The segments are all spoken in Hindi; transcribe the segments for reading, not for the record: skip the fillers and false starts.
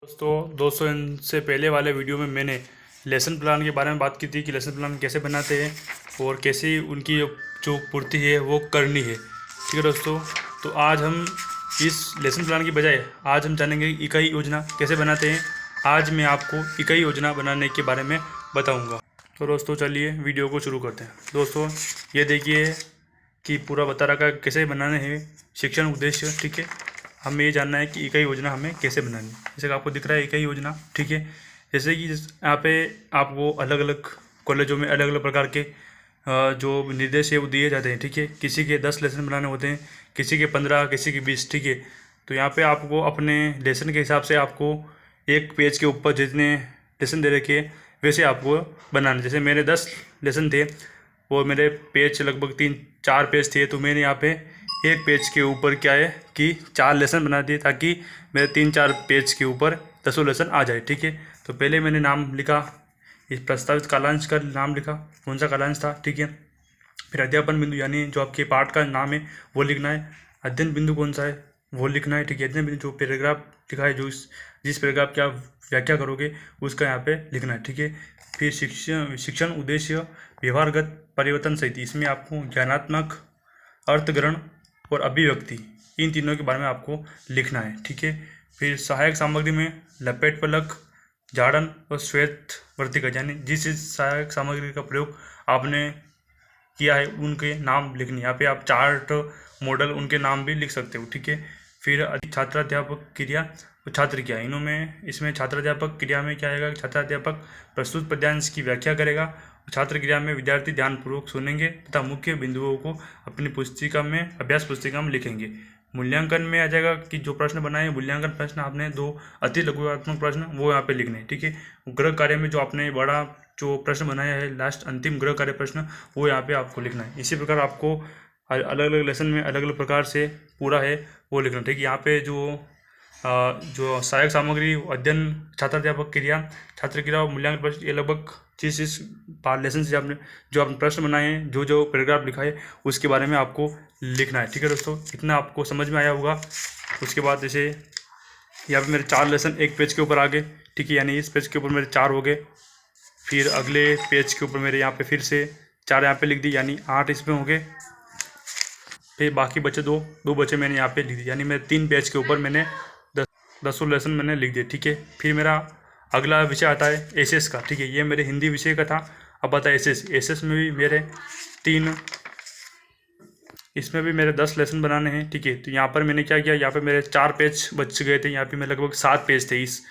दोस्तों इनसे पहले वाले वीडियो में मैंने लेसन प्लान के बारे में बात की थी कि लेसन प्लान कैसे बनाते हैं और कैसे उनकी जो पूर्ति है वो करनी है। ठीक है दोस्तों, तो आज हम इस लेसन प्लान की बजाय आज हम जानेंगे इकाई योजना कैसे बनाते हैं। आज मैं आपको इकाई योजना बनाने के बारे में बताऊंगा। तो दोस्तों चलिए वीडियो को शुरू करते हैं। दोस्तों ये देखिए कि पूरा बता रखा है कैसे बनाने हैं शिक्षण उद्देश्य। ठीक है, हमें ये जानना है कि इकाई योजना हमें कैसे बनानी है। जैसे कि आपको दिख रहा है इकाई योजना। ठीक है, जैसे कि यहाँ पे आपको अलग अलग कॉलेजों में अलग अलग प्रकार के जो निर्देश है वो दिए जाते हैं। ठीक है, किसी के 10 लेसन बनाने होते हैं, किसी के 15, किसी के 20। ठीक है, तो यहाँ पे आपको अपने लेसन के हिसाब से आपको एक पेज के ऊपर जितने लेसन दे रखे वैसे आपको बनाना। जैसे मेरे 10 लेसन थे वो मेरे पेज लगभग 3-4 पेज थे, तो मैंने यहाँ पे एक पेज के ऊपर क्या है कि 4 लेसन बना दिए ताकि मेरे 3-4 पेज के ऊपर 10 लेसन आ जाए। ठीक है, तो पहले मैंने नाम लिखा, इस प्रस्तावित कालांश का नाम लिखा, कौन सा कालांश था। ठीक है, फिर अध्यापन बिंदु यानी जो आपके पाठ का नाम है वो लिखना है। अध्ययन बिंदु कौन सा है वो लिखना है। ठीक है, अध्ययन बिंदु जो पैराग्राफ लिखा है, जो जिस पैराग्राफ की आप व्याख्या करोगे उसका यहाँ पे लिखना है। ठीक है, फिर शिक्षण उद्देश्य व्यवहारगत परिवर्तन सहित इसमें आपको ज्ञानात्मक, अर्थग्रहण और अभिव्यक्ति इन तीनों के बारे में आपको लिखना है। ठीक है, फिर सहायक सामग्री में लपेट फलक, जाड़न और श्वेत वर्तिका यानी जिस सहायक सामग्री का प्रयोग आपने किया है उनके नाम लिखने। यहाँ पे आप चार्ट, मॉडल, उनके नाम भी लिख सकते हो। ठीक है, फिर छात्राध्यापक क्रिया और छात्र क्रिया, इसमें छात्राध्यापक क्रिया में क्या आएगा, छात्राध्यापक प्रस्तुत पद्यांश की व्याख्या करेगा। छात्र क्रिया में विद्यार्थी ध्यानपूर्वक सुनेंगे तथा मुख्य बिंदुओं को अपनी पुस्तिका में, अभ्यास पुस्तिका में लिखेंगे। मूल्यांकन में आ जाएगा कि जो प्रश्न बनाए मूल्यांकन प्रश्न आपने 2 अति लघुत्मक प्रश्न वो यहाँ पे लिखने। ठीक है, गृह कार्य में जो आपने बड़ा जो प्रश्न बनाया है लास्ट अंतिम गृह कार्य प्रश्न वो यहाँ पे आपको लिखना है। इसी प्रकार आपको अलग अलग लेसन में अलग अलग प्रकार से पूरा है वो लिखना। ठीक है, यहाँ पे जो सहायक सामग्री, अध्ययन, छात्राध्यापक क्रिया, छात्र क्रिया और मूल्यांकन प्रश्न, ये लगभग जिस लेसन से आपने जो आपने प्रश्न बनाए हैं, जो पैराग्राफ लिखा है उसके बारे में आपको लिखना है। ठीक है दोस्तों, इतना आपको समझ में आया होगा। उसके बाद जैसे यहाँ पे मेरे 4 लेसन एक पेज के ऊपर आ गए। ठीक है, यानी इस पेज के ऊपर मेरे 4 हो गए। फिर अगले पेज के ऊपर मेरे यहाँ पे फिर से 4 यहाँ पे लिख दी, यानी 8 इसमें हो गए। फिर बाकी बचे दो बचे मैंने यहाँ पे लिख दिए, यानी मेरे 3 पेज के ऊपर मैंने 10 लेसन मैंने लिख दिए। ठीक है, फिर मेरा अगला विषय आता है एसएस का। ठीक है, ये मेरे हिंदी विषय का था। अब आता है एसएस में भी मेरे 3, इसमें भी मेरे 10 लेसन बनाने हैं। ठीक है, तो यहाँ पर मैंने क्या किया, यहाँ पे मेरे 4 पेज बच गए थे, यहाँ पे मेरे लगभग 7 पेज थे इस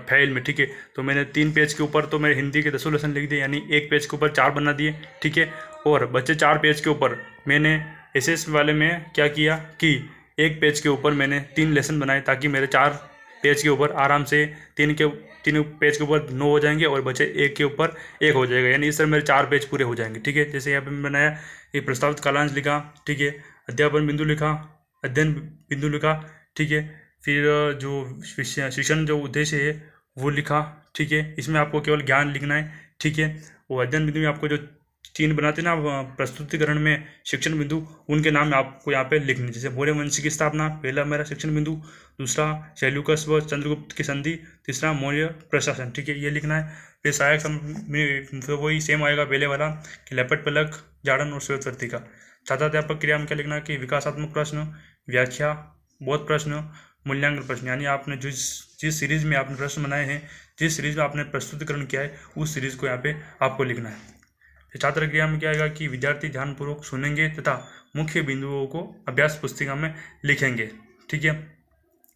फाइल में। ठीक है, तो मैंने 3 पेज के ऊपर तो मेरे हिंदी के 10 लेसन लिख दिए, यानी एक पेज के ऊपर 4 बना दिए। ठीक है, और बचे 4 पेज के ऊपर मैंने एसएस वाले में क्या किया कि एक पेज के ऊपर मैंने 3 लेसन बनाए ताकि मेरे 4 पेज के ऊपर आराम से 3 पेज के ऊपर 9 हो जाएंगे और बचे 1 के ऊपर 1 हो जाएगा, यानी इस तरह मेरे 4 पेज पूरे हो जाएंगे। ठीक है, जैसे यहाँ पे मैंने बनाया, ये प्रस्तावित कालांश लिखा। ठीक है, अध्यापन बिंदु लिखा, अध्ययन बिंदु लिखा। ठीक है, फिर जो शिक्षण जो उद्देश्य है वो लिखा। ठीक है, इसमें आपको केवल ज्ञान लिखना है। ठीक है, वो अध्ययन बिंदु में आपको जो 3 बनाते ना प्रस्तुतिकरण में शिक्षण बिंदु, उनके नाम आपको यहाँ पे लिखने। जैसे मौर्य वंश की स्थापना पहला मेरा शिक्षण बिंदु, दूसरा शैल्यूकस व चंद्रगुप्त की संधि, तीसरा मौर्य प्रशासन। ठीक है, ये लिखना है। फिर सहायक में फिर वही सेम आएगा पहले वाला कि लपेट फलक, जाड़न और श्वेत वर्तिका। छात्राध्यापक क्रिया में क्या लिखना है कि विकासात्मक प्रश्न, व्याख्या, बोध प्रश्न, मूल्यांकन प्रश्न, यानी आपने जिस सीरीज में आपने प्रश्न बनाए हैं, जिस सीरीज में आपने प्रस्तुतिकरण किया है उस सीरीज को यहाँ पे आपको लिखना है। फिर छात्र क्रिया में क्या आएगा कि विद्यार्थी ध्यानपूर्वक सुनेंगे तथा मुख्य बिंदुओं को अभ्यास पुस्तिका में लिखेंगे। ठीक है,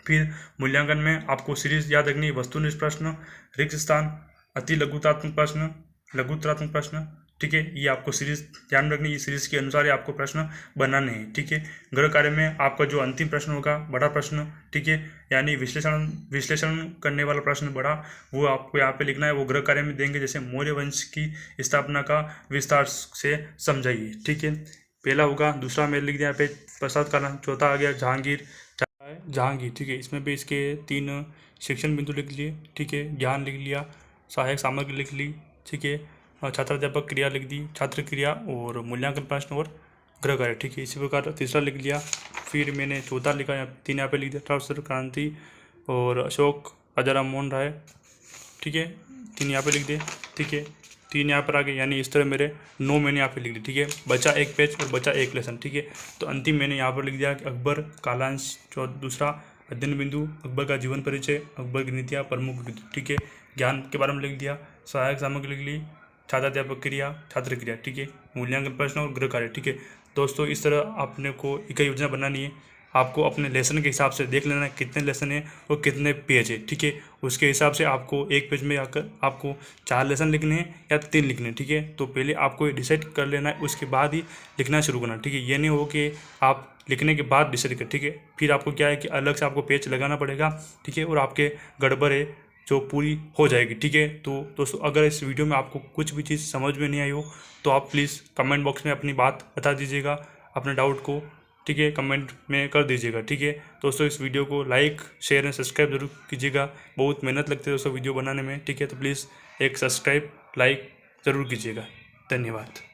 फिर मूल्यांकन में आपको सीरीज याद रखनी है, वस्तुनिष्ठ प्रश्न, रिक्त स्थान, अति लघुतात्मक प्रश्न, लघुतरात्मक प्रश्न। ठीक है, ये आपको सीरीज ध्यान रखनी है, सीरीज के अनुसार ही आपको प्रश्न बनाने हैं। ठीक है, गृह कार्य में आपका जो अंतिम प्रश्न होगा बड़ा प्रश्न, ठीक है, यानी विश्लेषण करने वाला प्रश्न बड़ा, वो आपको यहाँ पे लिखना है, वो गृह कार्य में देंगे। जैसे मौर्य वंश की स्थापना का विस्तार से समझाइए। ठीक है, पहला होगा। दूसरा मैंने लिख दिया यहाँ पे प्रसाद कालांश। चौथा आ गया जहांगीर। ठीक है, इसमें भी इसके 3 शिक्षण बिंदु लिख लिए। ठीक है, ज्ञान लिख लिया, सहायक सामग्री लिख ली। ठीक है, और छात्राध्यापक क्रिया लिख दी, छात्र क्रिया और मूल्यांकन प्रश्न और गृह कार्य। ठीक है, इसी प्रकार तीसरा लिख लिया। फिर मैंने चौथा लिखा, 3 यहाँ पे लिख दिया, अठारह क्रांति, और अशोक राजाराम मोहन राय, ठीक है, 3 यहाँ पे लिख दिए, ठीक है, 3 यहाँ पर आ गए, यानी इस तरह मेरे 9 मैंने यहाँ पे लिख दिए, ठीक है। बचा एक पेज और बचा एक लेसन, ठीक है। तो अंतिम मैंने यहाँ पर लिख दिया कि अकबर कालांश दूसरा अध्ययन बिंदु, अकबर का जीवन परिचय, अकबर की नीतियाँ, प्रमुख, ठीक है। ज्ञान के बारे में लिख दिया, सहायक सामग्री लिख ली, छात्राध्यापक क्रिया, छात्र क्रिया, ठीक है, मूल्यांकन प्रश्न और गृह कार्य, ठीक है। दोस्तों इस तरह आपने को इकाई योजना बनानी है। आपको अपने लेसन के हिसाब से देख लेना है कितने लेसन है और कितने पेज है, ठीक है। उसके हिसाब से आपको एक पेज में आकर आपको 4 लेसन लिखने हैं या 3 लिखने हैं, ठीक है। तो पहले आपको ये डिसाइड कर लेना है, उसके बाद ही लिखना शुरू करना, ठीक है। ये नहीं हो कि आप लिखने के बाद डिसाइड कर, ठीक है। फिर आपको क्या है कि अलग से आपको पेज लगाना पड़ेगा, ठीक है, और आपके गड़बड़ है जो पूरी हो जाएगी, ठीक है। तो दोस्तों अगर इस वीडियो में आपको कुछ भी चीज़ समझ में नहीं आई हो तो आप प्लीज़ कमेंट बॉक्स में अपनी बात बता दीजिएगा, अपने डाउट को, ठीक है, कमेंट में कर दीजिएगा, ठीक है। दोस्तों इस वीडियो को लाइक शेयर एंड सब्सक्राइब जरूर कीजिएगा, बहुत मेहनत लगती है दोस्तों वीडियो बनाने में, ठीक है। तो प्लीज़ एक सब्सक्राइब लाइक ज़रूर कीजिएगा। धन्यवाद।